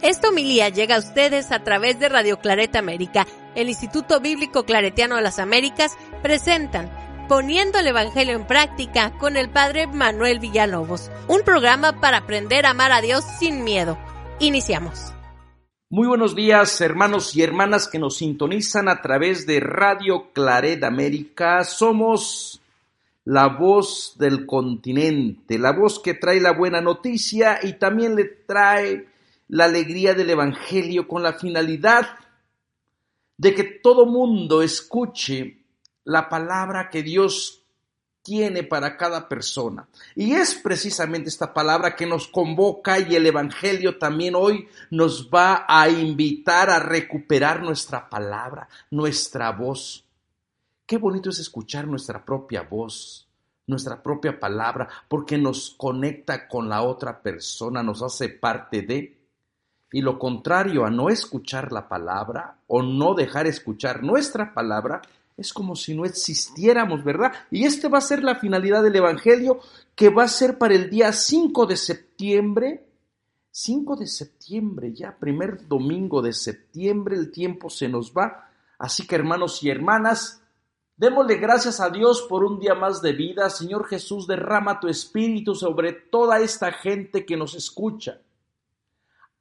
Esta homilía llega a ustedes a través de Radio Claret América. El Instituto Bíblico Claretiano de las Américas presentan Poniendo el Evangelio en Práctica con el Padre Manuel Villalobos, un programa para aprender a amar a Dios sin miedo. Iniciamos. Muy buenos días, hermanos y hermanas que nos sintonizan a través de Radio Claret América. Somos la voz del continente, la voz que trae la buena noticia y también le trae la alegría del Evangelio con la finalidad de que todo mundo escuche la palabra que Dios tiene para cada persona. Y es precisamente esta palabra que nos convoca, y el Evangelio también hoy nos va a invitar a recuperar nuestra palabra, nuestra voz. Qué bonito es escuchar nuestra propia voz, nuestra propia palabra, porque nos conecta con la otra persona, nos hace parte de. Y lo contrario a no escuchar la palabra o no dejar escuchar nuestra palabra, es como si no existiéramos, ¿verdad? Y va a ser la finalidad del Evangelio, que va a ser para el día 5 de septiembre. 5 de septiembre, ya primer domingo de septiembre, el tiempo se nos va. Así que, hermanos y hermanas, démosle gracias a Dios por un día más de vida. Señor Jesús, derrama tu espíritu sobre toda esta gente que nos escucha.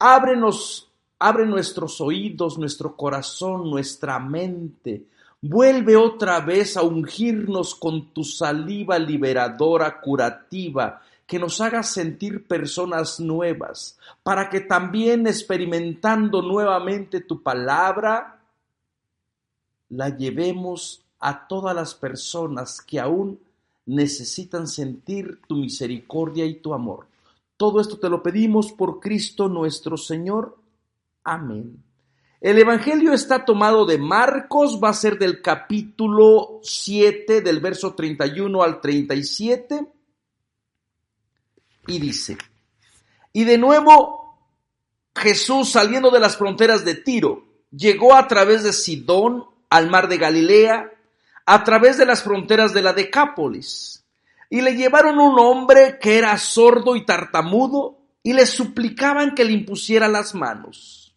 Abre nuestros oídos, nuestro corazón, nuestra mente. Vuelve otra vez a ungirnos con tu saliva liberadora, curativa, que nos haga sentir personas nuevas, para que también experimentando nuevamente tu palabra, la llevemos a todas las personas que aún necesitan sentir tu misericordia y tu amor. Todo esto te lo pedimos por Cristo nuestro Señor. Amén. El Evangelio está tomado de Marcos, va a ser del capítulo 7, del verso 31 al 37, y dice: Y de nuevo Jesús, saliendo de las fronteras de Tiro, llegó a través de Sidón al mar de Galilea, a través de las fronteras de la Decápolis. Y le llevaron un hombre que era sordo y tartamudo, y le suplicaban que le impusiera las manos.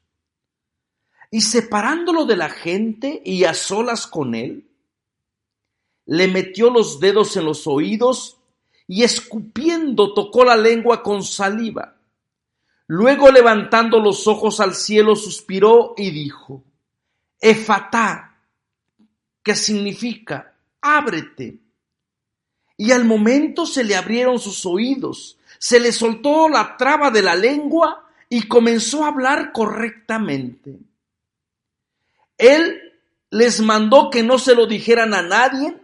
Y separándolo de la gente y a solas con él, le metió los dedos en los oídos y escupiendo tocó la lengua con saliva. Luego, levantando los ojos al cielo, suspiró y dijo: Efatá, que significa ábrete. Y al momento se le abrieron sus oídos, se le soltó la traba de la lengua y comenzó a hablar correctamente. Él les mandó que no se lo dijeran a nadie,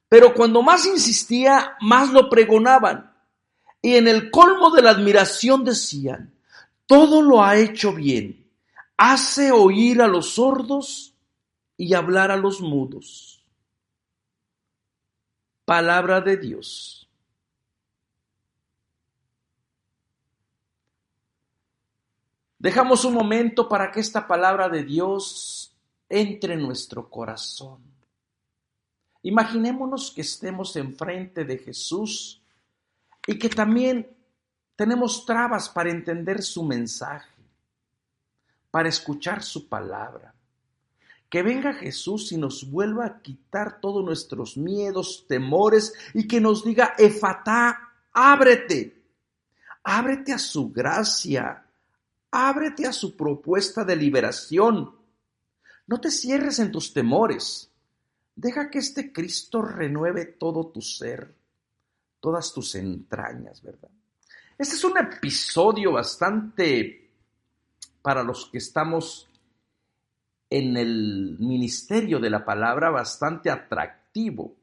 pero cuando más insistía, más lo pregonaban. Y en el colmo de la admiración decían: todo lo ha hecho bien, hace oír a los sordos y hablar a los mudos. Palabra de Dios. Dejamos un momento para que esta palabra de Dios entre en nuestro corazón. Imaginémonos que estemos enfrente de Jesús y que también tenemos trabas para entender su mensaje, para escuchar su palabra. Que venga Jesús y nos vuelva a quitar todos nuestros miedos, temores, y que nos diga: Efatá, ábrete. Ábrete a su gracia. Ábrete a su propuesta de liberación. No te cierres en tus temores. Deja que este Cristo renueve todo tu ser, todas tus entrañas, ¿verdad? Este es un episodio bastante, para los que estamos en el ministerio de la palabra, bastante atractivo.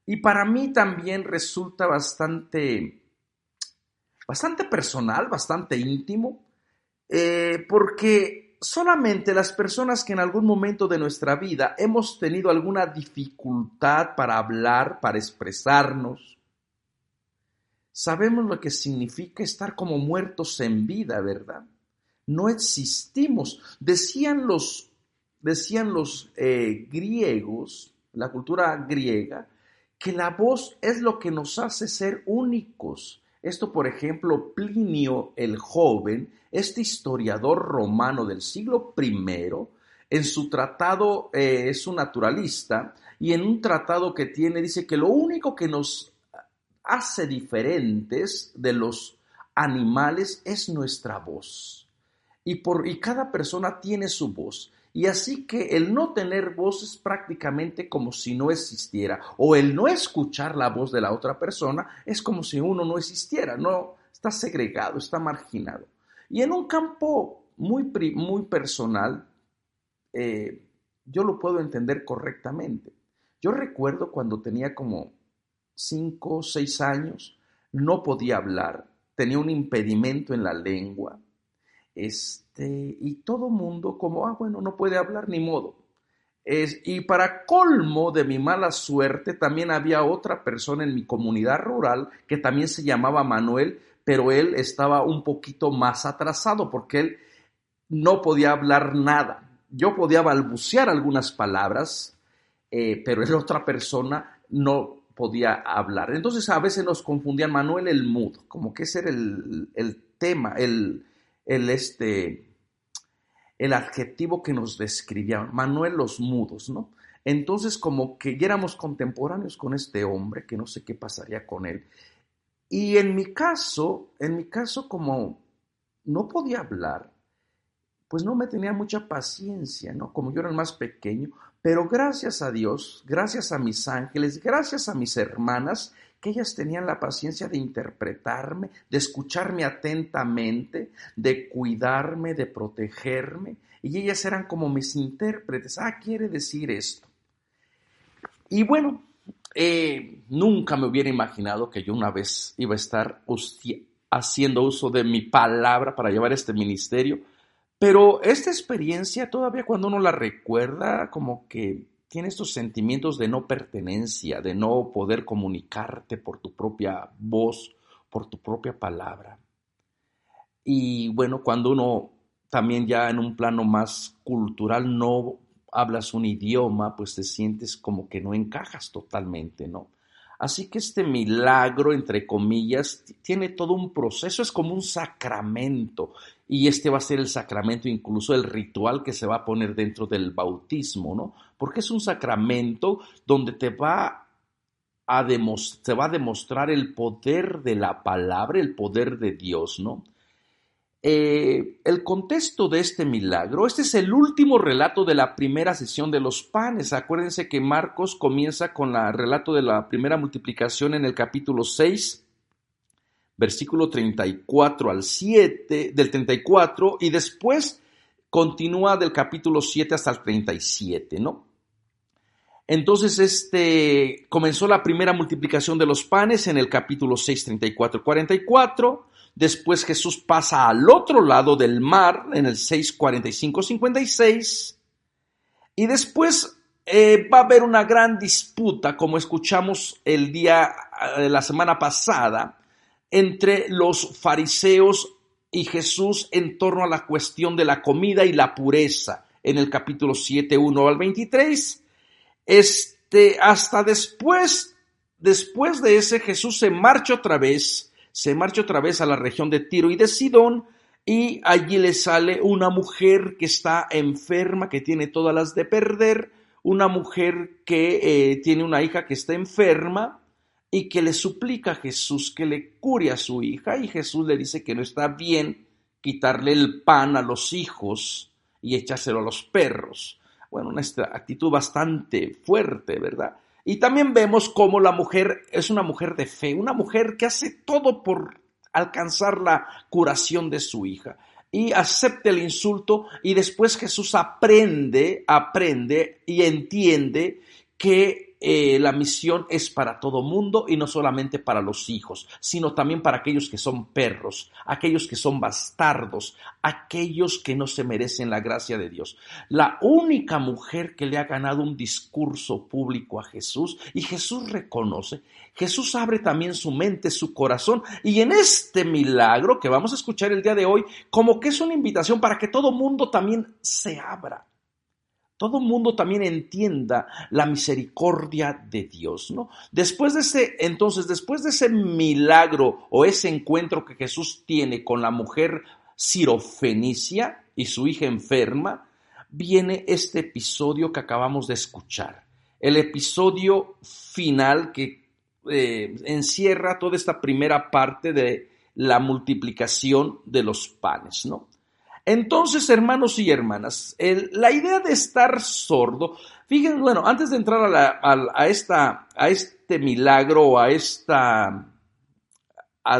Y para mí también resulta bastante personal, bastante íntimo, porque solamente las personas que en algún momento de nuestra vida hemos tenido alguna dificultad para hablar, para expresarnos, sabemos lo que significa estar como muertos en vida, ¿verdad? No existimos. Decían los griegos, la cultura griega, que la voz es lo que nos hace ser únicos Esto, por ejemplo, Plinio el Joven, este historiador romano del siglo I, en su tratado, es un naturalista, y en un tratado que tiene dice que lo único que nos hace diferentes de los animales es nuestra voz. Y cada persona tiene su voz. Y así que el no tener voz es prácticamente como si no existiera, o el no escuchar la voz de la otra persona es como si uno no existiera, no está segregado, está marginado. Y en un campo muy personal, yo lo puedo entender correctamente. Yo recuerdo cuando tenía como 5 o 6 años, no podía hablar, tenía un impedimento en la lengua. Y todo mundo como, bueno, no puede hablar, ni modo. Y para colmo de mi mala suerte, también había otra persona en mi comunidad rural que también se llamaba Manuel, pero él estaba un poquito más atrasado porque él no podía hablar nada. Yo podía balbucear algunas palabras, pero la otra persona no podía hablar. Entonces a veces nos confundían Manuel el mudo, como que ese era el tema, el adjetivo que nos describía, Manuel los mudos, ¿no? Entonces como que ya éramos contemporáneos con este hombre, que no sé qué pasaría con él. Y en mi caso, como no podía hablar, pues no me tenía mucha paciencia, ¿no? Como yo era el más pequeño, pero gracias a Dios, gracias a mis ángeles, gracias a mis hermanas, que ellas tenían la paciencia de interpretarme, de escucharme atentamente, de cuidarme, de protegerme, y ellas eran como mis intérpretes. Quiere decir esto. Y bueno, nunca me hubiera imaginado que yo una vez iba a estar haciendo uso de mi palabra para llevar este ministerio, pero esta experiencia todavía cuando uno la recuerda, como que tiene estos sentimientos de no pertenencia, de no poder comunicarte por tu propia voz, por tu propia palabra. Y bueno, cuando uno también ya en un plano más cultural no hablas un idioma, pues te sientes como que no encajas totalmente, ¿no? Así que este milagro, entre comillas, tiene todo un proceso, es como un sacramento, y este va a ser el sacramento, incluso el ritual que se va a poner dentro del bautismo, ¿no? Porque es un sacramento donde se va a demostrar el poder de la palabra, el poder de Dios, ¿no? El contexto de este milagro, este es el último relato de la primera sesión de los panes. Acuérdense que Marcos comienza con el relato de la primera multiplicación en el capítulo 6, versículo 34 al 7, del 34, y después continúa del capítulo 7 hasta el 37, ¿no? Entonces, comenzó la primera multiplicación de los panes en el capítulo 6, 34, 44. Después Jesús pasa al otro lado del mar en el 6, 45, 56. Y después va a haber una gran disputa, como escuchamos la semana pasada, entre los fariseos y Jesús en torno a la cuestión de la comida y la pureza en el capítulo 7, 1 al 23. Hasta después de ese, Jesús se marcha otra vez a la región de Tiro y de Sidón, y allí le sale una mujer que está enferma, que tiene todas las de perder, una mujer que tiene una hija que está enferma y que le suplica a Jesús que le cure a su hija, y Jesús le dice que no está bien quitarle el pan a los hijos y echárselo a los perros. Bueno, una actitud bastante fuerte, ¿verdad? Y también vemos cómo la mujer es una mujer de fe, una mujer que hace todo por alcanzar la curación de su hija. Y acepta el insulto, y después Jesús aprende y entiende que la misión es para todo mundo, y no solamente para los hijos, sino también para aquellos que son perros, aquellos que son bastardos, aquellos que no se merecen la gracia de Dios. La única mujer que le ha ganado un discurso público a Jesús, y Jesús reconoce, Jesús abre también su mente, su corazón, y en este milagro que vamos a escuchar el día de hoy, como que es una invitación para que todo mundo también se abra todo el mundo también entienda la misericordia de Dios, ¿no? Después de ese milagro o ese encuentro que Jesús tiene con la mujer sirofenicia y su hija enferma, viene este episodio que acabamos de escuchar. El episodio final que encierra toda esta primera parte de la multiplicación de los panes, ¿no? Entonces, hermanos y hermanas, la idea de estar sordo, fíjense, bueno, antes de entrar a este milagro o a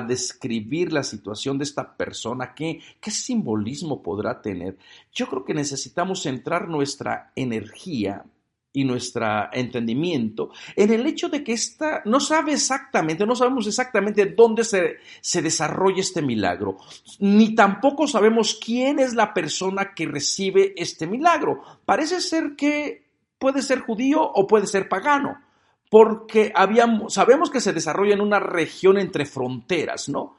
describir la situación de esta persona, ¿qué simbolismo podrá tener? Yo creo que necesitamos centrar nuestra energía y nuestro entendimiento en el hecho de que no sabemos exactamente dónde se desarrolla este milagro, ni tampoco sabemos quién es la persona que recibe este milagro. Parece ser que puede ser judío o puede ser pagano, porque sabemos que se desarrolla en una región entre fronteras, ¿no?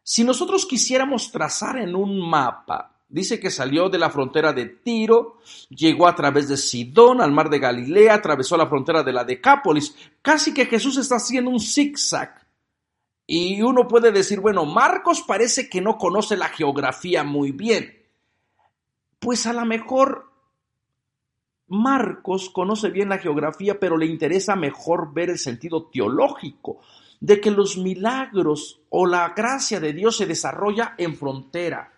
Si nosotros quisiéramos trazar en un mapa, dice que salió de la frontera de Tiro, llegó a través de Sidón al mar de Galilea, atravesó la frontera de la Decápolis. Casi que Jesús está haciendo un zigzag. Y uno puede decir, bueno, Marcos parece que no conoce la geografía muy bien. Pues a lo mejor Marcos conoce bien la geografía, pero le interesa mejor ver el sentido teológico de que los milagros o la gracia de Dios se desarrolla en frontera,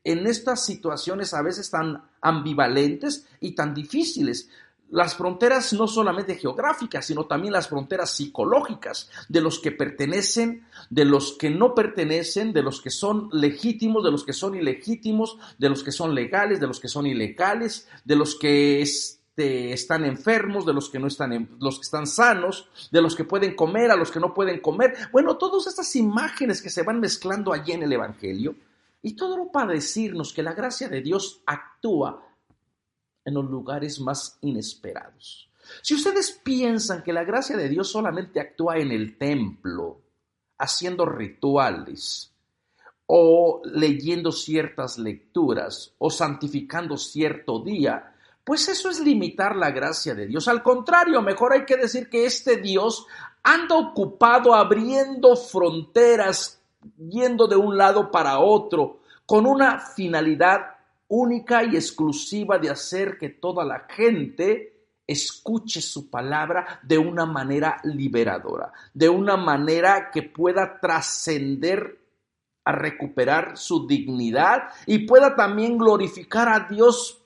en estas situaciones a veces tan ambivalentes y tan difíciles. Las fronteras no solamente geográficas, sino también las fronteras psicológicas, de los que pertenecen, de los que no pertenecen, de los que son legítimos, de los que son ilegítimos, de los que son legales, de los que son ilegales, de los que están enfermos, de los que no están, los que están sanos, de los que pueden comer, a los que no pueden comer. Bueno, todas estas imágenes que se van mezclando allí en el Evangelio. Y todo para decirnos que la gracia de Dios actúa en los lugares más inesperados. Si ustedes piensan que la gracia de Dios solamente actúa en el templo, haciendo rituales, o leyendo ciertas lecturas, o santificando cierto día, pues eso es limitar la gracia de Dios. Al contrario, mejor hay que decir que este Dios anda ocupado abriendo fronteras, yendo de un lado para otro, con una finalidad única y exclusiva de hacer que toda la gente escuche su palabra de una manera liberadora, de una manera que pueda trascender a recuperar su dignidad y pueda también glorificar a Dios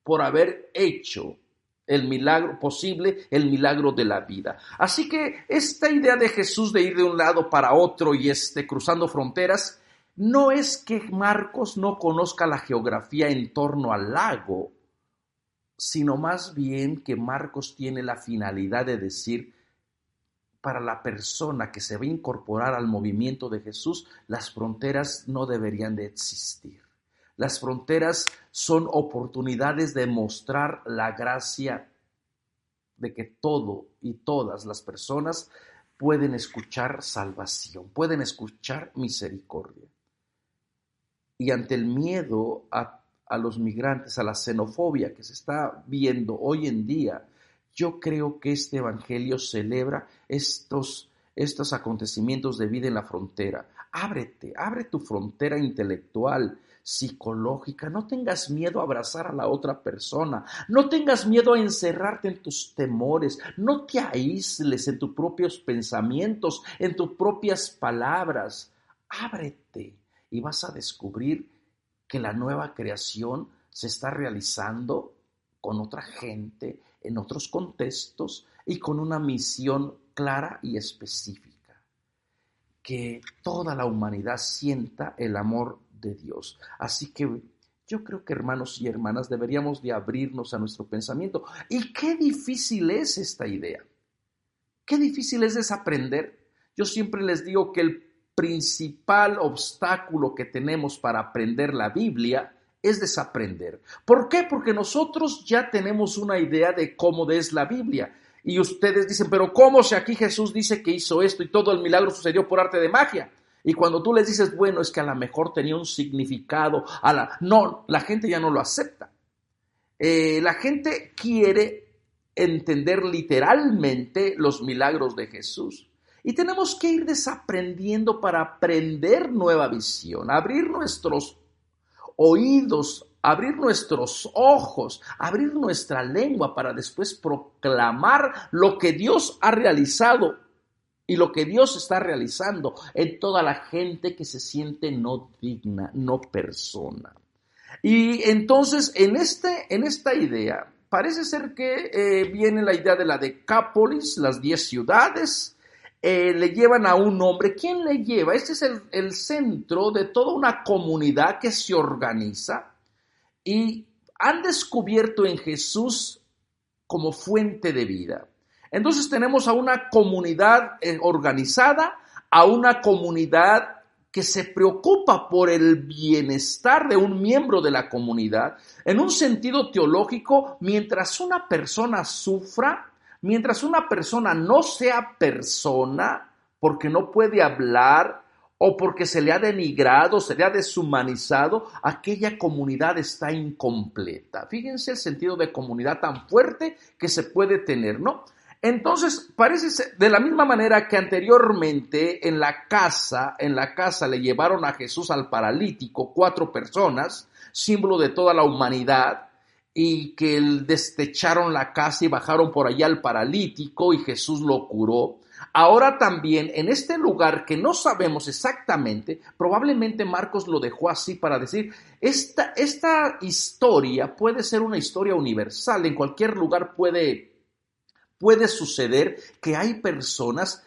por haber hecho el milagro posible, el milagro de la vida. Así que esta idea de Jesús de ir de un lado para otro y cruzando fronteras, no es que Marcos no conozca la geografía en torno al lago, sino más bien que Marcos tiene la finalidad de decir, para la persona que se va a incorporar al movimiento de Jesús, las fronteras no deberían de existir. Las fronteras son oportunidades de mostrar la gracia de que todo y todas las personas pueden escuchar salvación, pueden escuchar misericordia. Y ante el miedo a los migrantes, a la xenofobia que se está viendo hoy en día, yo creo que este evangelio celebra estos acontecimientos de vida en la frontera. Abre tu frontera intelectual, psicológica. No tengas miedo a abrazar a la otra persona. No tengas miedo a encerrarte en tus temores. No te aísles en tus propios pensamientos, en tus propias palabras. Ábrete y vas a descubrir que la nueva creación se está realizando con otra gente, en otros contextos y con una misión clara y específica. Que toda la humanidad sienta el amor de Dios. Así que yo creo que, hermanos y hermanas, deberíamos de abrirnos a nuestro pensamiento. Y qué difícil es esta idea. Qué difícil es desaprender. Yo siempre les digo que el principal obstáculo que tenemos para aprender la Biblia es desaprender. ¿Por qué? Porque nosotros ya tenemos una idea de cómo es la Biblia. Y ustedes dicen, pero ¿cómo si aquí Jesús dice que hizo esto y todo el milagro sucedió por arte de magia? Y cuando tú les dices, bueno, es que a lo mejor tenía un significado, no, la gente ya no lo acepta. La gente quiere entender literalmente los milagros de Jesús. Y tenemos que ir desaprendiendo para aprender nueva visión, abrir nuestros oídos, abrir nuestros ojos, abrir nuestra lengua para después proclamar lo que Dios ha realizado y lo que Dios está realizando en toda la gente que se siente no digna, no persona. Y entonces en esta idea parece ser que viene la idea de la Decápolis, las 10 ciudades. Le llevan a un hombre. ¿Quién le lleva? Este es el centro de toda una comunidad que se organiza y han descubierto en Jesús como fuente de vida. Entonces tenemos a una comunidad organizada, a una comunidad que se preocupa por el bienestar de un miembro de la comunidad. En un sentido teológico, mientras una persona sufra, mientras una persona no sea persona, porque no puede hablar o porque se le ha denigrado, se le ha deshumanizado, aquella comunidad está incompleta. Fíjense el sentido de comunidad tan fuerte que se puede tener, ¿no? Entonces, parece ser, de la misma manera que anteriormente en la casa le llevaron a Jesús al paralítico 4 personas, símbolo de toda la humanidad, y que destecharon la casa y bajaron por allá al paralítico y Jesús lo curó. Ahora también en este lugar que no sabemos exactamente, probablemente Marcos lo dejó así para decir, esta historia puede ser una historia universal, en cualquier lugar puede suceder que hay personas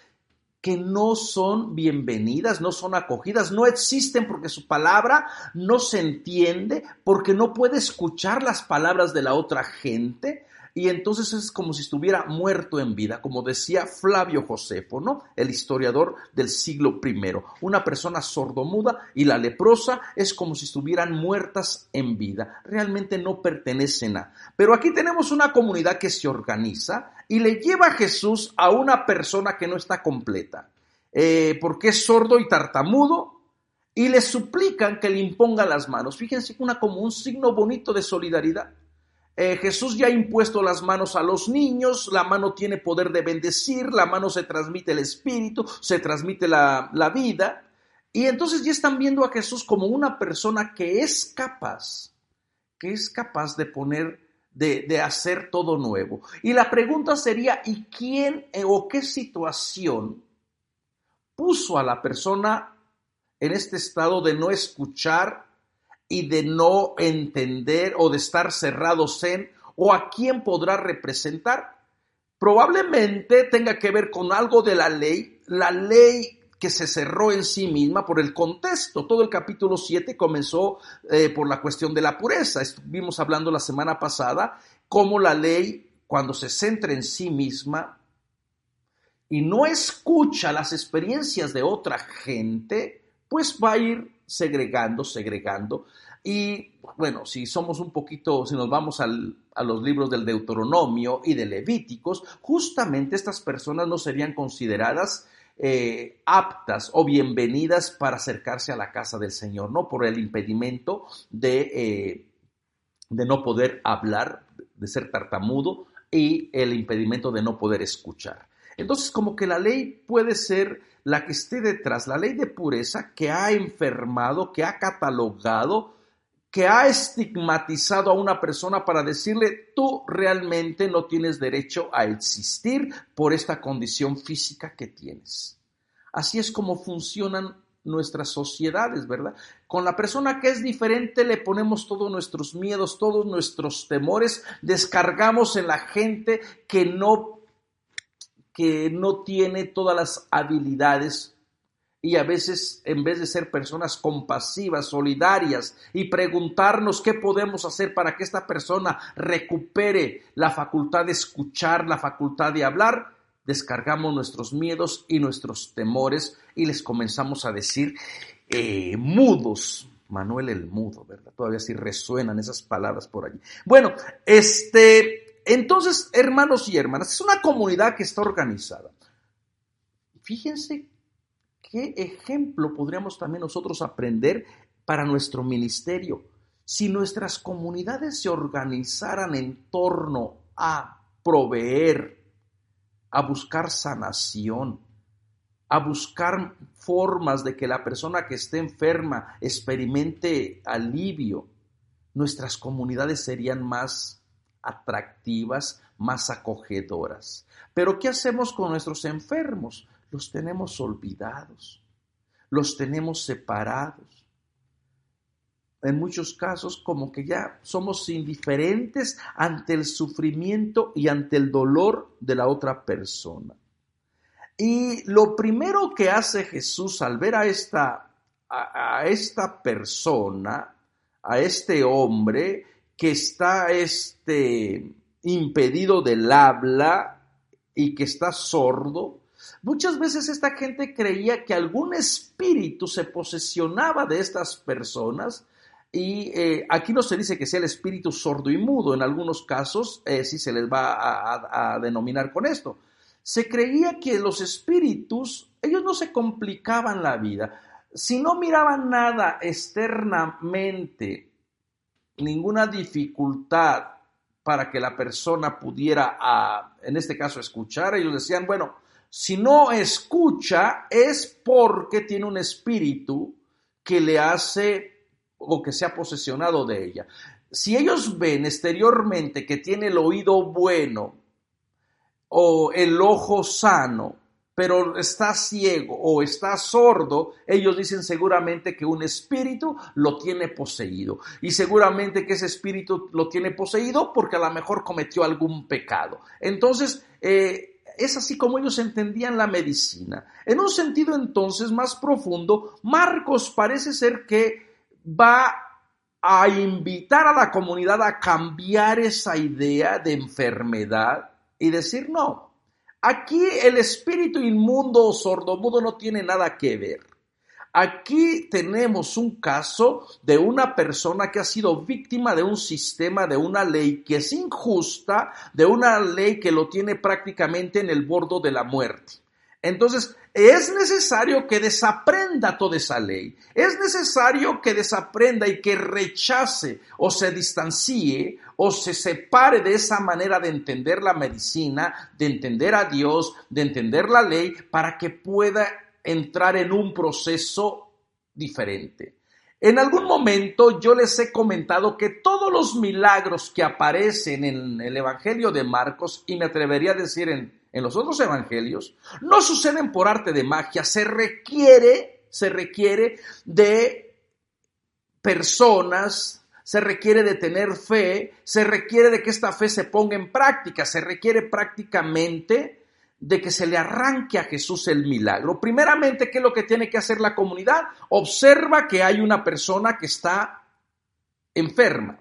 que no son bienvenidas, no son acogidas, no existen porque su palabra no se entiende, porque no puede escuchar las palabras de la otra gente, y entonces es como si estuviera muerto en vida, como decía Flavio Josefo, ¿no? El historiador del siglo I. Una persona sordomuda y la leprosa es como si estuvieran muertas en vida, realmente no pertenecen a. Pero aquí tenemos una comunidad que se organiza y le lleva a Jesús a una persona que no está completa, porque es sordo y tartamudo, y le suplican que le imponga las manos. Fíjense, como un signo bonito de solidaridad. Jesús ya ha impuesto las manos a los niños, la mano tiene poder de bendecir, la mano se transmite el espíritu, se transmite la vida, y entonces ya están viendo a Jesús como una persona que es capaz de poner, de hacer todo nuevo. Y la pregunta sería, ¿y quién o qué situación puso a la persona en este estado de no escuchar y de no entender o de estar cerrados en, o a quién podrá representar? Probablemente tenga que ver con algo de la ley que se cerró en sí misma por el contexto. Todo el capítulo 7 comenzó por la cuestión de la pureza. Estuvimos hablando la semana pasada cómo la ley, cuando se centra en sí misma y no escucha las experiencias de otra gente, pues va a ir segregando. Y bueno, si nos vamos a los libros del Deuteronomio y de Levíticos, justamente estas personas no serían consideradas aptas o bienvenidas para acercarse a la casa del Señor, ¿no? Por el impedimento de no poder hablar, de ser tartamudo, y el impedimento de no poder escuchar. Entonces, como que la ley puede ser la que esté detrás, la ley de pureza que ha enfermado, que ha catalogado, que ha estigmatizado a una persona para decirle, tú realmente no tienes derecho a existir por esta condición física que tienes. Así es como funcionan nuestras sociedades, ¿verdad? Con la persona que es diferente le ponemos todos nuestros miedos, todos nuestros temores, descargamos en la gente que no tiene todas las habilidades, y a veces, en vez de ser personas compasivas, solidarias, y preguntarnos qué podemos hacer para que esta persona recupere la facultad de escuchar, la facultad de hablar, descargamos nuestros miedos y nuestros temores y les comenzamos a decir mudos. Manuel el mudo, ¿verdad? Todavía sí resuenan esas palabras por allí. Bueno, entonces, hermanos y hermanas, es una comunidad que está organizada. Fíjense qué ejemplo podríamos también nosotros aprender para nuestro ministerio. Si nuestras comunidades se organizaran en torno a proveer, a buscar sanación, a buscar formas de que la persona que esté enferma experimente alivio, nuestras comunidades serían más atractivas, más acogedoras. Pero ¿qué hacemos con nuestros enfermos? Los tenemos olvidados, los tenemos separados. En muchos casos como que ya somos indiferentes ante el sufrimiento y ante el dolor de la otra persona. Y lo primero que hace Jesús al ver a esta persona, a este hombre que está impedido del habla y que está sordo, muchas veces esta gente creía que algún espíritu se posesionaba de estas personas. Y aquí no se dice que sea el espíritu sordo y mudo, en algunos casos sí se les va a denominar con esto. Se creía que los espíritus, ellos no se complicaban la vida. Si no miraban nada externamente, ninguna dificultad para que la persona pudiera, en este caso, escuchar, ellos decían, bueno, si no escucha es porque tiene un espíritu que le hace o que se ha posesionado de ella. Si ellos ven exteriormente que tiene el oído bueno o el ojo sano, pero está ciego o está sordo, ellos dicen seguramente que un espíritu lo tiene poseído. Y seguramente que ese espíritu lo tiene poseído porque a lo mejor cometió algún pecado. Entonces, es así como ellos entendían la medicina. En un sentido entonces más profundo, Marcos parece ser que va a invitar a la comunidad a cambiar esa idea de enfermedad y decir, no, aquí el espíritu inmundo o sordomudo no tiene nada que ver. Aquí tenemos un caso de una persona que ha sido víctima de un sistema, de una ley que es injusta, de una ley que lo tiene prácticamente en el borde de la muerte. Entonces, es necesario que desaprenda toda esa ley. Es necesario que desaprenda y que rechace o se distancie o se separe de esa manera de entender la medicina, de entender a Dios, de entender la ley, para que pueda entrar en un proceso diferente. En algún momento yo les he comentado que todos los milagros que aparecen en el Evangelio de Marcos, y me atrevería a decir en los otros evangelios, no suceden por arte de magia, se requiere de personas, se requiere de tener fe, se requiere de que esta fe se ponga en práctica, se requiere prácticamente de que se le arranque a Jesús el milagro. Primeramente, ¿qué es lo que tiene que hacer la comunidad? Observa que hay una persona que está enferma.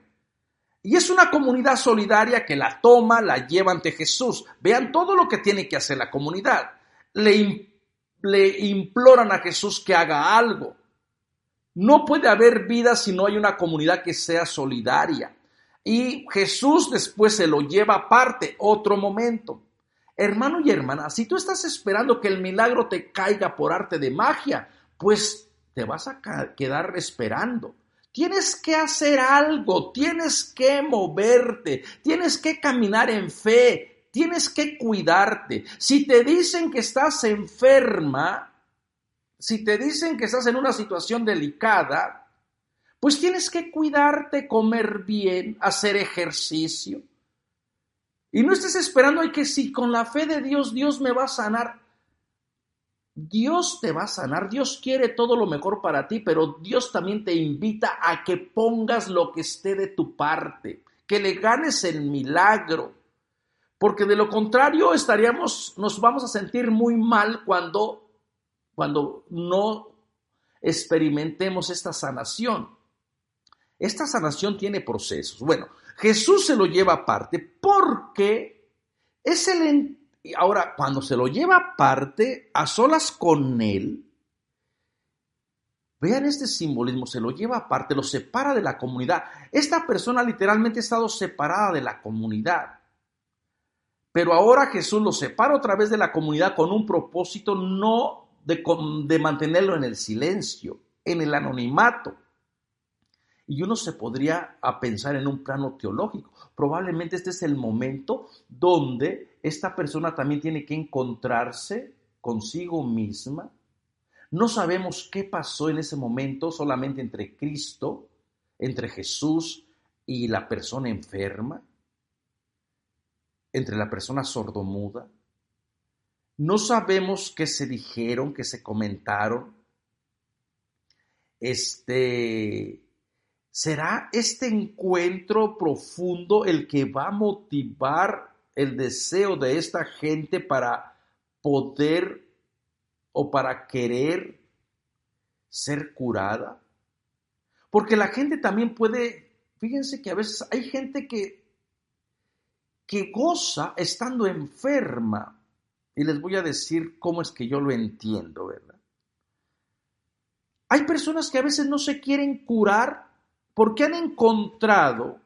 Y es una comunidad solidaria que la toma, la lleva ante Jesús. Vean todo lo que tiene que hacer la comunidad. Le imploran a Jesús que haga algo. No puede haber vida si no hay una comunidad que sea solidaria. Y Jesús después se lo lleva aparte, otro momento. Hermano y hermana, si tú estás esperando que el milagro te caiga por arte de magia, pues te vas a quedar esperando. Tienes que hacer algo, tienes que moverte, tienes que caminar en fe, tienes que cuidarte. Si te dicen que estás enferma, si te dicen que estás en una situación delicada, pues tienes que cuidarte, comer bien, hacer ejercicio. Y no estés esperando que si con la fe de Dios, Dios me va a sanar. Dios te va a sanar, Dios quiere todo lo mejor para ti, pero Dios también te invita a que pongas lo que esté de tu parte, que le ganes el milagro, porque de lo contrario nos vamos a sentir muy mal cuando no experimentemos esta sanación. Esta sanación tiene procesos. Bueno, Jesús se lo lleva aparte porque es ahora, cuando se lo lleva aparte, a solas con él, vean este simbolismo, se lo lleva aparte, lo separa de la comunidad. Esta persona literalmente ha estado separada de la comunidad. Pero ahora Jesús lo separa otra vez de la comunidad con un propósito no de mantenerlo en el silencio, en el anonimato. Y uno se podría a pensar en un plano teológico. Probablemente este es el momento donde esta persona también tiene que encontrarse consigo misma. No sabemos qué pasó en ese momento solamente entre Cristo, entre Jesús y la persona enferma, entre la persona sordomuda. No sabemos qué se dijeron, qué se comentaron. ¿Será este encuentro profundo el que va a motivar el deseo de esta gente para poder o para querer ser curada? Porque la gente también puede, fíjense que a veces hay gente que goza estando enferma. Y les voy a decir cómo es que yo lo entiendo, ¿verdad? Hay personas que a veces no se quieren curar porque han encontrado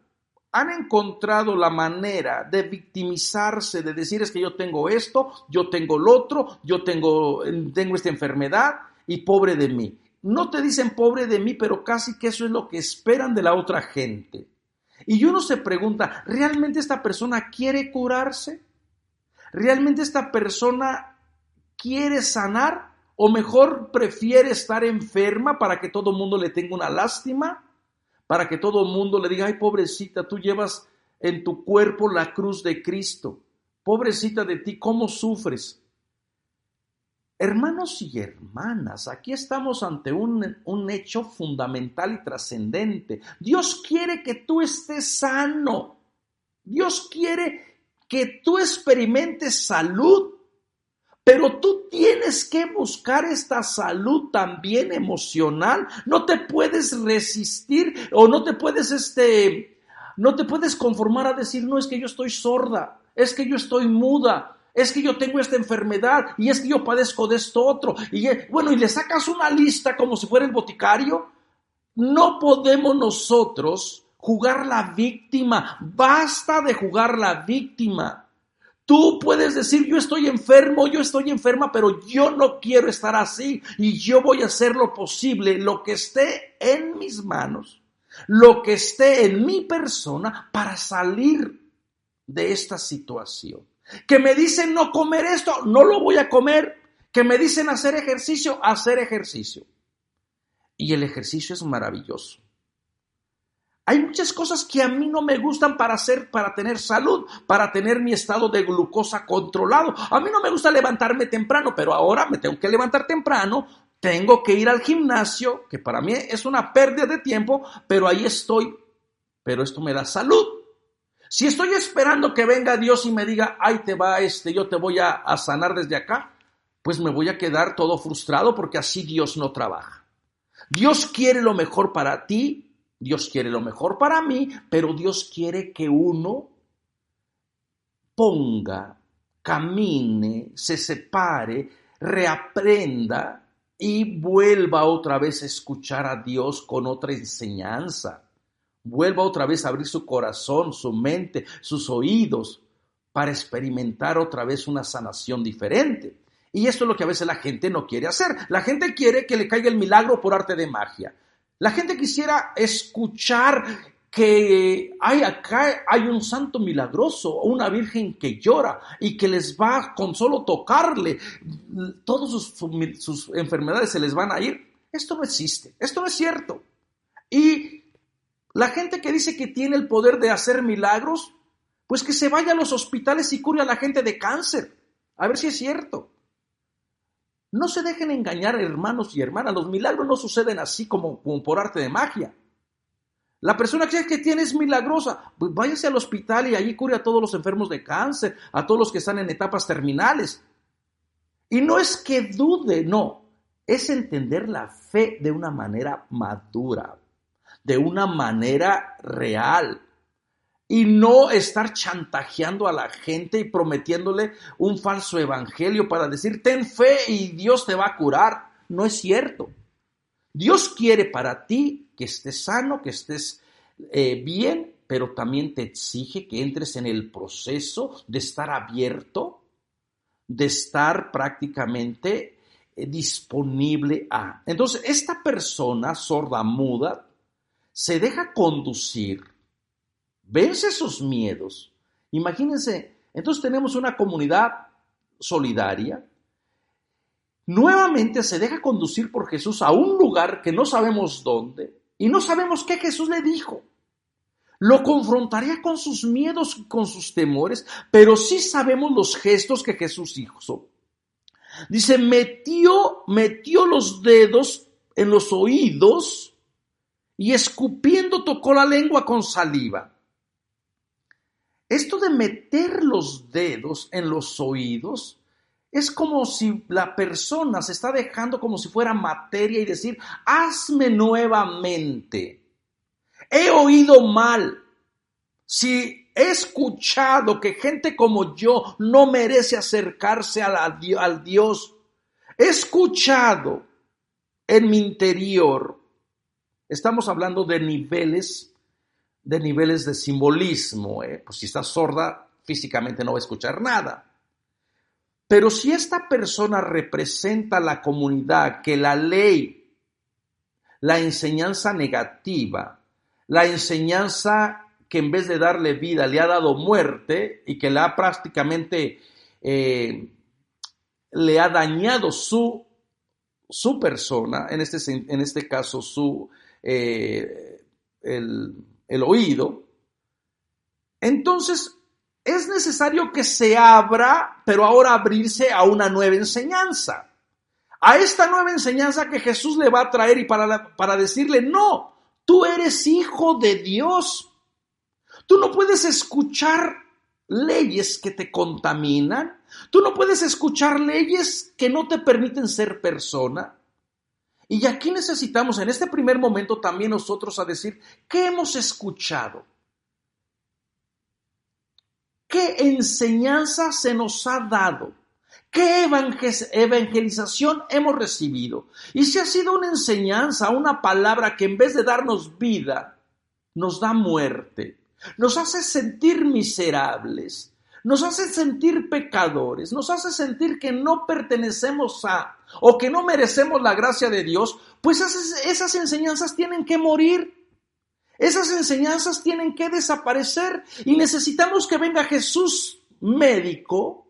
la manera de victimizarse, de decir es que yo tengo esto, yo tengo lo otro, yo tengo esta enfermedad y pobre de mí. No te dicen pobre de mí, pero casi que eso es lo que esperan de la otra gente. Y uno se pregunta, ¿realmente esta persona quiere curarse? ¿Realmente esta persona quiere sanar? ¿O mejor prefiere estar enferma para que todo el mundo le tenga una lástima? Para que todo el mundo le diga, ay, pobrecita, tú llevas en tu cuerpo la cruz de Cristo. Pobrecita de ti, ¿cómo sufres? Hermanos y hermanas, aquí estamos ante un hecho fundamental y trascendente. Dios quiere que tú estés sano. Dios quiere que tú experimentes salud, pero tú tienes que buscar esta salud también emocional. No te puedes resistir o no te puedes conformar a decir, no, es que yo estoy sorda, es que yo estoy muda, es que yo tengo esta enfermedad y es que yo padezco de esto otro. Y le sacas una lista como si fuera el boticario. No podemos nosotros jugar la víctima. Basta de jugar la víctima. Tú puedes decir, yo estoy enferma, pero yo no quiero estar así y yo voy a hacer lo posible, lo que esté en mis manos, lo que esté en mi persona para salir de esta situación. Que me dicen no comer esto, no lo voy a comer. Que me dicen hacer ejercicio. Y el ejercicio es maravilloso. Hay muchas cosas que a mí no me gustan para tener salud, para tener mi estado de glucosa controlado. A mí no me gusta levantarme temprano, pero ahora me tengo que levantar temprano, tengo que ir al gimnasio, que para mí es una pérdida de tiempo, pero ahí estoy. Pero esto me da salud. Si estoy esperando que venga Dios y me diga, ahí te va yo te voy a sanar desde acá, pues me voy a quedar todo frustrado porque así Dios no trabaja. Dios quiere lo mejor para ti. Dios quiere lo mejor para mí, pero Dios quiere que uno ponga, camine, se separe, reaprenda y vuelva otra vez a escuchar a Dios con otra enseñanza. Vuelva otra vez a abrir su corazón, su mente, sus oídos para experimentar otra vez una sanación diferente. Y esto es lo que a veces la gente no quiere hacer. La gente quiere que le caiga el milagro por arte de magia. La gente quisiera escuchar que acá hay un santo milagroso o una virgen que llora y que les va con solo tocarle, todas sus enfermedades se les van a ir. Esto no existe, esto no es cierto. Y la gente que dice que tiene el poder de hacer milagros, pues que se vaya a los hospitales y cure a la gente de cáncer. A ver si es cierto. No se dejen engañar, hermanos y hermanas. Los milagros no suceden así como por arte de magia. La persona que cree que tiene es milagrosa. Pues váyase al hospital y allí cure a todos los enfermos de cáncer, a todos los que están en etapas terminales. Y no es que dude, no. Es entender la fe de una manera madura, de una manera real. Y no estar chantajeando a la gente y prometiéndole un falso evangelio para decir, ten fe y Dios te va a curar. No es cierto. Dios quiere para ti que estés sano, que estés bien, pero también te exige que entres en el proceso de estar abierto, de estar prácticamente disponible a. Entonces, esta persona sorda, muda, se deja conducir, vence sus miedos. Imagínense, entonces tenemos una comunidad solidaria. Nuevamente se deja conducir por Jesús a un lugar que no sabemos dónde y no sabemos qué Jesús le dijo. Lo confrontaría con sus miedos, con sus temores, pero sí sabemos los gestos que Jesús hizo. Dice, metió los dedos en los oídos y escupiendo tocó la lengua con saliva. Esto de meter los dedos en los oídos es como si la persona se está dejando como si fuera materia y decir, hazme nuevamente. He oído mal. Si he escuchado que gente como yo no merece acercarse al Dios, he escuchado en mi interior, estamos hablando de niveles de simbolismo, pues si está sorda, físicamente no va a escuchar nada. Pero si esta persona representa a la comunidad que la ley, la enseñanza negativa, la enseñanza que en vez de darle vida le ha dado muerte y que le ha prácticamente le ha dañado su persona, en este caso el oído, entonces es necesario que se abra, pero ahora abrirse a una nueva enseñanza. A esta nueva enseñanza que Jesús le va a traer y para decirle, no, tú eres hijo de Dios. Tú no puedes escuchar leyes que te contaminan. Tú no puedes escuchar leyes que no te permiten ser persona. Y aquí necesitamos en este primer momento también nosotros a decir, ¿qué hemos escuchado? ¿Qué enseñanza se nos ha dado? ¿Qué evangelización hemos recibido? Y si ha sido una enseñanza, una palabra que en vez de darnos vida, nos da muerte, nos hace sentir miserables, nos hace sentir pecadores, nos hace sentir que no pertenecemos o que no merecemos la gracia de Dios, pues esas enseñanzas tienen que morir. Esas enseñanzas tienen que desaparecer y necesitamos que venga Jesús médico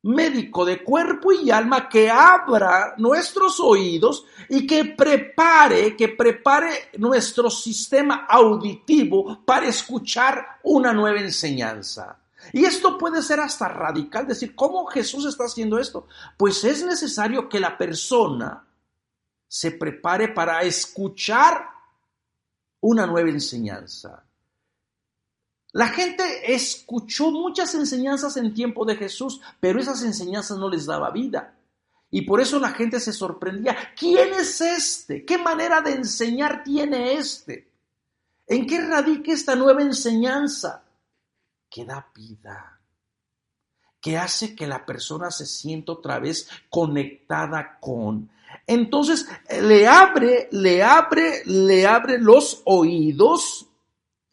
de cuerpo y alma, que abra nuestros oídos y que prepare nuestro sistema auditivo para escuchar una nueva enseñanza. Y esto puede ser hasta radical, decir, ¿cómo Jesús está haciendo esto? Pues es necesario que la persona se prepare para escuchar una nueva enseñanza. La gente escuchó muchas enseñanzas en tiempo de Jesús, pero esas enseñanzas no les daba vida. Y por eso la gente se sorprendía. ¿Quién es este? ¿Qué manera de enseñar tiene este? ¿En qué radica esta nueva enseñanza? Que da vida, que hace que la persona se sienta otra vez conectada con. Entonces le abre los oídos,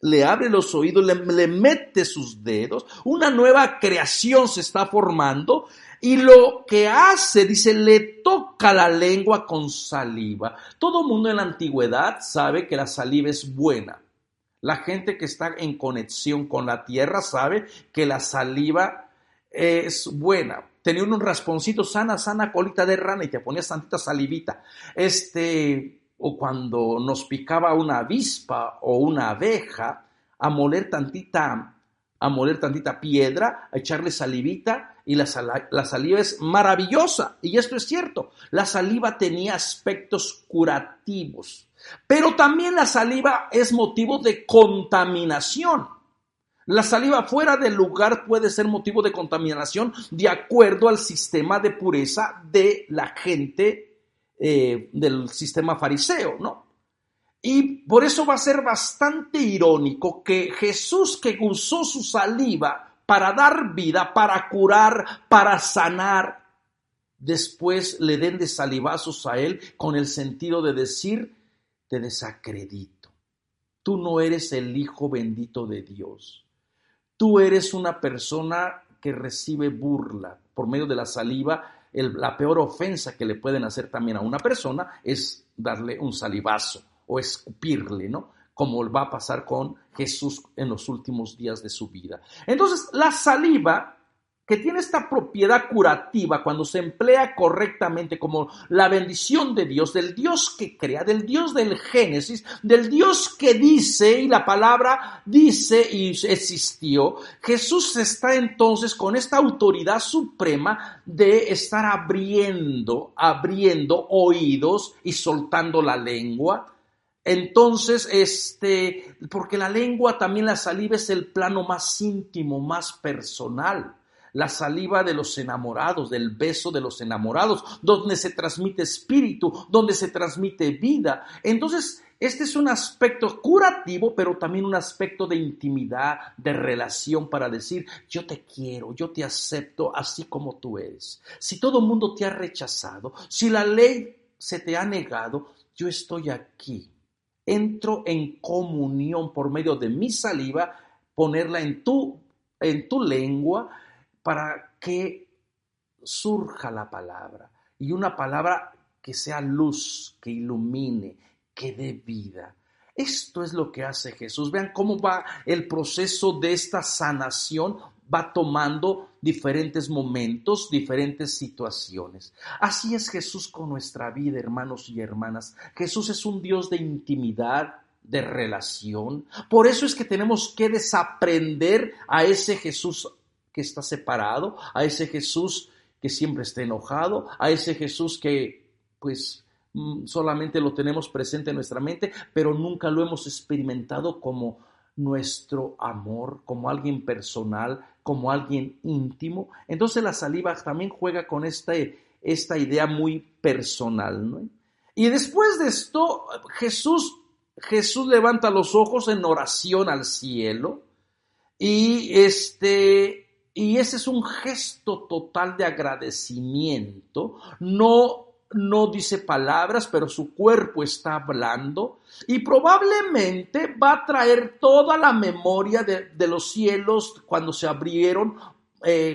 le mete sus dedos, una nueva creación se está formando y lo que hace, dice, le toca la lengua con saliva. Todo mundo en la antigüedad sabe que la saliva es buena. La gente que está en conexión con la tierra sabe que la saliva es buena. Tenía un rasponcito, sana colita de rana y te ponías tantita salivita. O cuando nos picaba una avispa o una abeja, a moler tantita piedra, a echarle salivita y la saliva es maravillosa. Y esto es cierto, la saliva tenía aspectos curativos. Pero también la saliva es motivo de contaminación. La saliva fuera del lugar puede ser motivo de contaminación de acuerdo al sistema de pureza de la gente del sistema fariseo, ¿no? Y por eso va a ser bastante irónico que Jesús, que usó su saliva para dar vida, para curar, para sanar, después le den de salivazos a él con el sentido de decir, te desacredito. Tú no eres el Hijo bendito de Dios. Tú eres una persona que recibe burla por medio de la saliva. La peor ofensa que le pueden hacer también a una persona es darle un salivazo o escupirle, ¿no? como va a pasar con Jesús en los últimos días de su vida. Entonces, la saliva, que tiene esta propiedad curativa cuando se emplea correctamente como la bendición de Dios, del Dios que crea, del Dios del Génesis, del Dios que dice, y la palabra dice y existió. Jesús está entonces con esta autoridad suprema de estar abriendo oídos y soltando la lengua. Entonces, porque la lengua, también la saliva, es el plano más íntimo, más personal. La saliva de los enamorados, del beso de los enamorados, donde se transmite espíritu, donde se transmite vida. Entonces, este es un aspecto curativo, pero también un aspecto de intimidad, de relación, para decir, yo te quiero, yo te acepto así como tú eres. Si todo el mundo te ha rechazado, si la ley se te ha negado, yo estoy aquí. Entro en comunión por medio de mi saliva, ponerla en tu lengua, para que surja la palabra, y una palabra que sea luz, que ilumine, que dé vida. Esto es lo que hace Jesús. Vean cómo va el proceso de esta sanación, va tomando diferentes momentos, diferentes situaciones. Así es Jesús con nuestra vida, hermanos y hermanas. Jesús es un Dios de intimidad, de relación. Por eso es que tenemos que desaprender a ese Jesús que está separado, a ese Jesús que siempre está enojado, a ese Jesús que pues solamente lo tenemos presente en nuestra mente, pero nunca lo hemos experimentado como nuestro amor, como alguien personal, como alguien íntimo. Entonces la saliva también juega con esta idea muy personal, ¿no? Y después de esto, Jesús levanta los ojos en oración al cielo, y ese es un gesto total de agradecimiento. No dice palabras, pero su cuerpo está hablando, y probablemente va a traer toda la memoria de los cielos cuando se abrieron,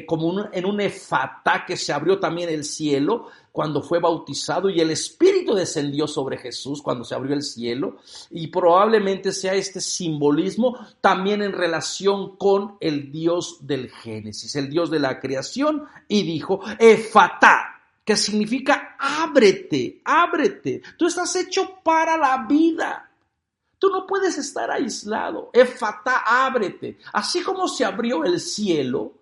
como en un efatá, que se abrió también el cielo cuando fue bautizado, y el Espíritu descendió sobre Jesús cuando se abrió el cielo, y probablemente sea este simbolismo también en relación con el Dios del Génesis, el Dios de la creación, y dijo efatá, que significa ábrete, ábrete. Tú estás hecho para la vida. Tú no puedes estar aislado. Efatá, ábrete. Así como se abrió el cielo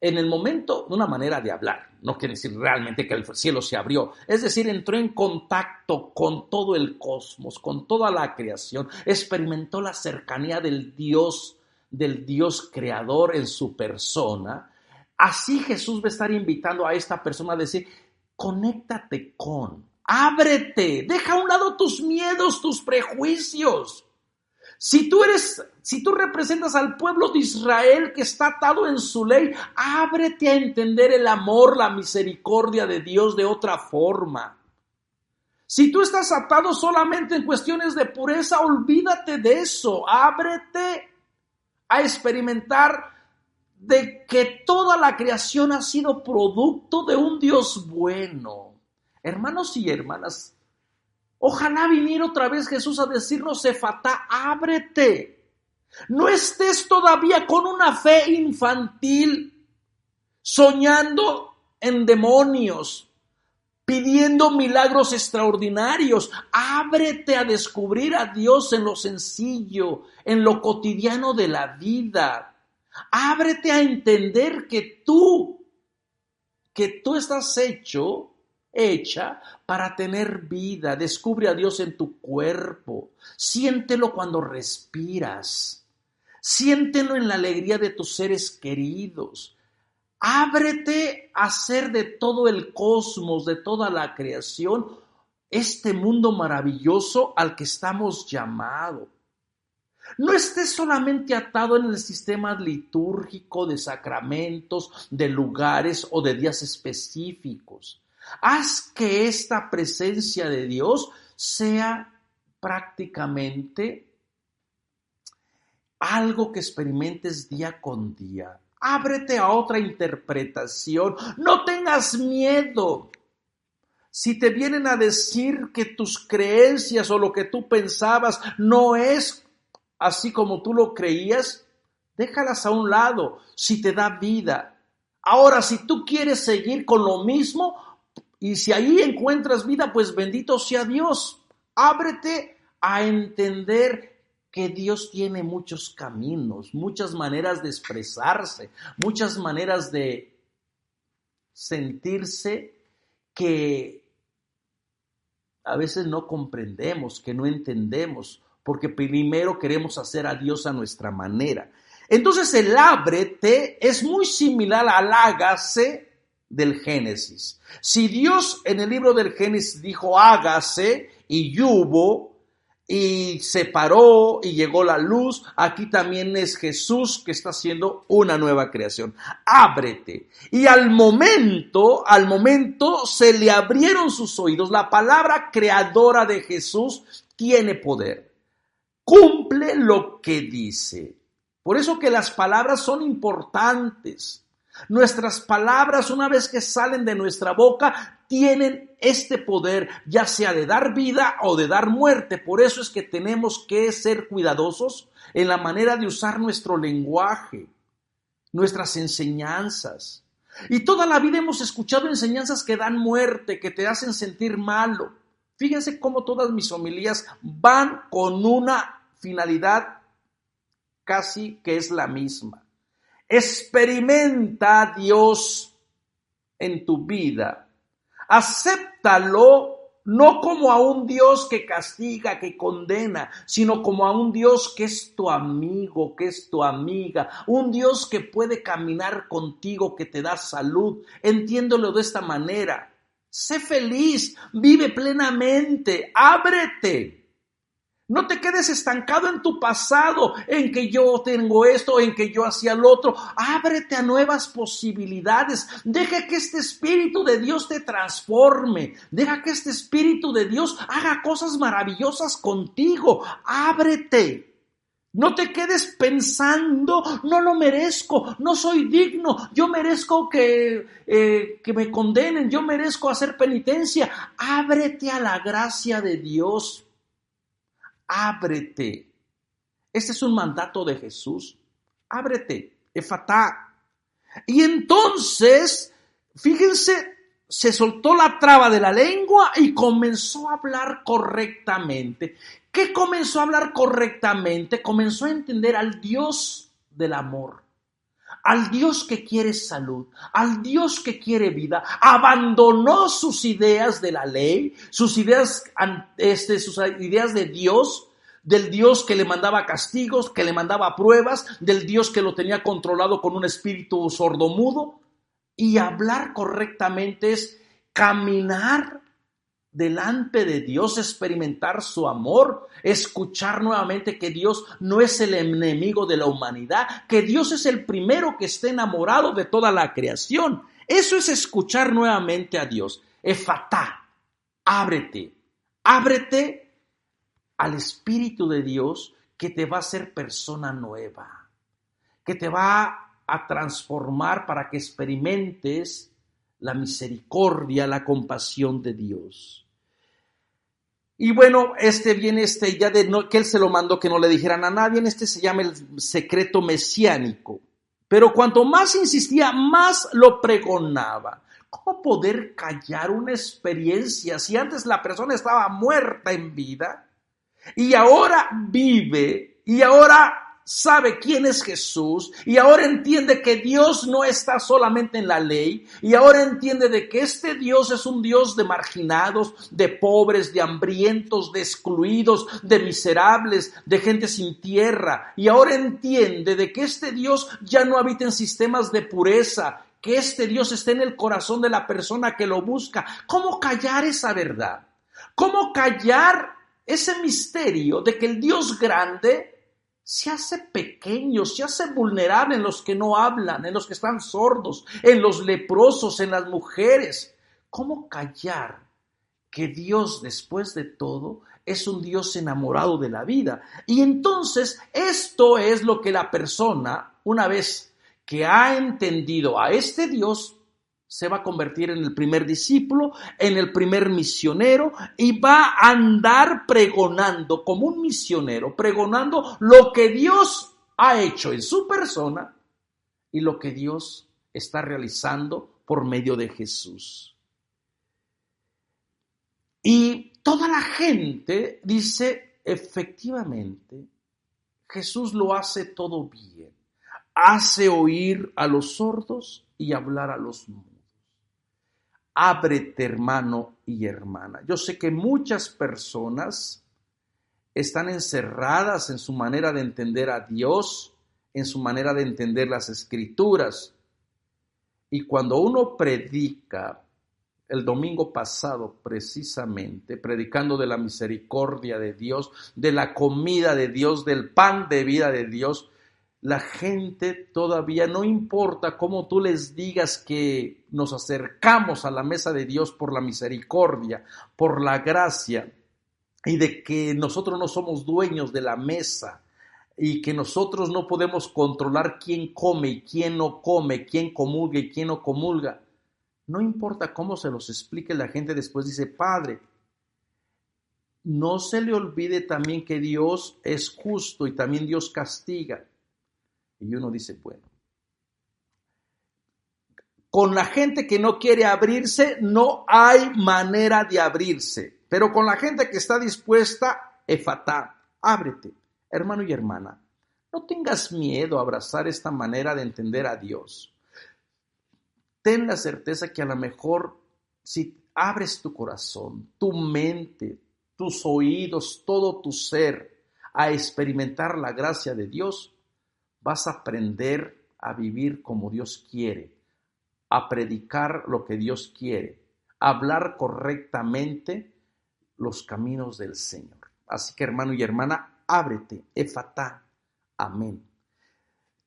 en el momento, de una manera de hablar, no quiere decir realmente que el cielo se abrió, es decir, entró en contacto con todo el cosmos, con toda la creación, experimentó la cercanía del Dios creador en su persona. Así Jesús va a estar invitando a esta persona a decir, conéctate ábrete, deja a un lado tus miedos, tus prejuicios. Si tú representas al pueblo de Israel que está atado en su ley, ábrete a entender el amor, la misericordia de Dios de otra forma. Si tú estás atado solamente en cuestiones de pureza, olvídate de eso. Ábrete a experimentar de que toda la creación ha sido producto de un Dios bueno. Hermanos y hermanas, ojalá viniera otra vez Jesús a decirnos, efatá, ábrete. No estés todavía con una fe infantil, soñando en demonios, pidiendo milagros extraordinarios. Ábrete a descubrir a Dios en lo sencillo, en lo cotidiano de la vida. Ábrete a entender que tú estás hecha para tener vida. Descubre a Dios en tu cuerpo. Siéntelo cuando respiras. Siéntelo en la alegría de tus seres queridos. Ábrete a hacer de todo el cosmos, de toda la creación, este mundo maravilloso al que estamos llamados. No estés solamente atado en el sistema litúrgico de sacramentos, de lugares o de días específicos. Haz que esta presencia de Dios sea prácticamente algo que experimentes día con día. Ábrete a otra interpretación. No tengas miedo. Si te vienen a decir que tus creencias o lo que tú pensabas no es así como tú lo creías, déjalas a un lado si te da vida. Ahora, si tú quieres seguir con lo mismo y si ahí encuentras vida, pues bendito sea Dios. Ábrete a entender que Dios tiene muchos caminos, muchas maneras de expresarse, muchas maneras de sentirse que a veces no comprendemos, que no entendemos, porque primero queremos hacer a Dios a nuestra manera. Entonces el ábrete es muy similar al hágase del Génesis. Si Dios en el libro del Génesis dijo hágase y hubo y separó y llegó la luz, aquí también es Jesús que está haciendo una nueva creación. Ábrete. Y al momento se le abrieron sus oídos. La palabra creadora de Jesús tiene poder. Cumple lo que dice. Por eso que las palabras son importantes. Nuestras palabras, una vez que salen de nuestra boca, tienen este poder, ya sea de dar vida o de dar muerte. Por eso es que tenemos que ser cuidadosos en la manera de usar nuestro lenguaje, nuestras enseñanzas. Y toda la vida hemos escuchado enseñanzas que dan muerte, que te hacen sentir malo. Fíjense cómo todas mis homilías van con una finalidad casi que es la misma. Experimenta a Dios en tu vida. Acéptalo no como a un Dios que castiga, que condena, sino como a un Dios que es tu amigo, que es tu amiga, un Dios que puede caminar contigo, que te da salud. Entiéndelo de esta manera. Sé feliz, vive plenamente, ábrete. No te quedes estancado en tu pasado, en que yo tengo esto, en que yo hacía lo otro. Ábrete a nuevas posibilidades. Deja que este Espíritu de Dios te transforme. Deja que este Espíritu de Dios haga cosas maravillosas contigo. Ábrete. No te quedes pensando, no lo merezco, no soy digno, yo merezco que me condenen, yo merezco hacer penitencia. Ábrete a la gracia de Dios. Ábrete. Este es un mandato de Jesús. Ábrete, efatá. Y entonces, fíjense, se soltó la traba de la lengua y comenzó a hablar correctamente. ¿Qué comenzó a hablar correctamente? Comenzó a entender al Dios del amor, al Dios que quiere salud, al Dios que quiere vida. Abandonó sus ideas de la ley, sus ideas de Dios, del Dios que le mandaba castigos, que le mandaba pruebas, del Dios que lo tenía controlado con un espíritu sordomudo. Y hablar correctamente es caminar delante de Dios, experimentar su amor, escuchar nuevamente que Dios no es el enemigo de la humanidad, que Dios es el primero que está enamorado de toda la creación. Eso es escuchar nuevamente a Dios. Efatá, ábrete, ábrete al Espíritu de Dios que te va a hacer persona nueva, que te va a transformar para que experimentes la misericordia, la compasión de Dios. Y bueno, viene ya de que él se lo mandó que no le dijeran a nadie, se llama el secreto mesiánico. Pero cuanto más insistía, más lo pregonaba. ¿Cómo poder callar una experiencia si antes la persona estaba muerta en vida y ahora vive y ahora sabe quién es Jesús y ahora entiende que Dios no está solamente en la ley y ahora entiende de que este Dios es un Dios de marginados, de pobres, de hambrientos, de excluidos, de miserables, de gente sin tierra, y ahora entiende de que este Dios ya no habita en sistemas de pureza, que este Dios está en el corazón de la persona que lo busca. ¿Cómo callar esa verdad? ¿Cómo callar ese misterio de que el Dios grande se hace pequeño, se hace vulnerable en los que no hablan, en los que están sordos, en los leprosos, en las mujeres? ¿Cómo callar que Dios, después de todo, es un Dios enamorado de la vida? Y entonces esto es lo que la persona, una vez que ha entendido a este Dios, se va a convertir en el primer discípulo, en el primer misionero y va a andar pregonando como un misionero, pregonando lo que Dios ha hecho en su persona y lo que Dios está realizando por medio de Jesús. Y toda la gente dice, efectivamente, Jesús lo hace todo bien. Hace oír a los sordos y hablar a los mudos. Ábrete, hermano y hermana. Yo sé que muchas personas están encerradas en su manera de entender a Dios, en su manera de entender las Escrituras. Y cuando uno predica, el domingo pasado precisamente, predicando de la misericordia de Dios, de la comida de Dios, del pan de vida de Dios, la gente todavía, no importa cómo tú les digas que nos acercamos a la mesa de Dios por la misericordia, por la gracia, y de que nosotros no somos dueños de la mesa, y que nosotros no podemos controlar quién come y quién no come, quién comulga y quién no comulga. No importa cómo se los explique, la gente después dice, Padre, no se le olvide también que Dios es justo y también Dios castiga. Y uno dice, bueno, con la gente que no quiere abrirse, no hay manera de abrirse. Pero con la gente que está dispuesta, efatá, ábrete. Hermano y hermana, no tengas miedo a abrazar esta manera de entender a Dios. Ten la certeza que a lo mejor si abres tu corazón, tu mente, tus oídos, todo tu ser a experimentar la gracia de Dios, vas a aprender a vivir como Dios quiere, a predicar lo que Dios quiere, a hablar correctamente los caminos del Señor. Así que, hermano y hermana, ábrete, efatá, amén.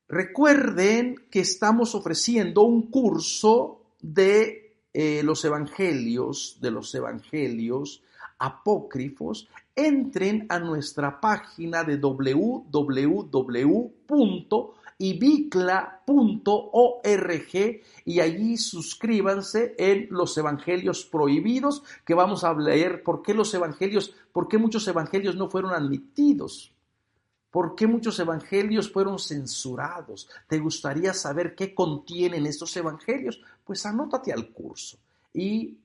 Recuerden que estamos ofreciendo un curso de los evangelios apócrifos. Entren a nuestra página de www.ibicla.org y allí suscríbanse en los evangelios prohibidos, que vamos a leer por qué muchos evangelios no fueron admitidos. ¿Por qué muchos evangelios fueron censurados? ¿Te gustaría saber qué contienen estos evangelios? Pues anótate al curso y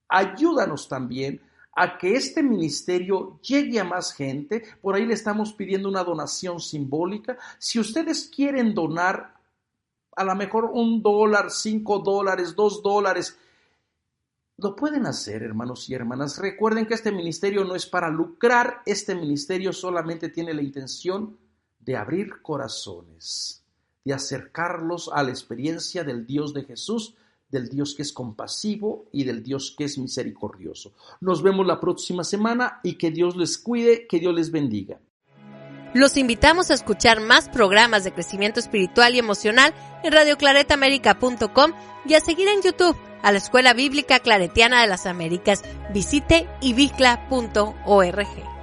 ayúdanos también a que este ministerio llegue a más gente. Por ahí le estamos pidiendo una donación simbólica. Si ustedes quieren donar a lo mejor $1, $5, $2, lo pueden hacer, hermanos y hermanas. Recuerden que este ministerio no es para lucrar. Este ministerio solamente tiene la intención de abrir corazones, de acercarlos a la experiencia del Dios de Jesús, del Dios que es compasivo y del Dios que es misericordioso. Nos vemos la próxima semana y que Dios les cuide, que Dios les bendiga. Los invitamos a escuchar más programas de crecimiento espiritual y emocional en radioclaretamerica.com y a seguir en YouTube a la Escuela Bíblica Claretiana de las Américas. Visite ibicla.org.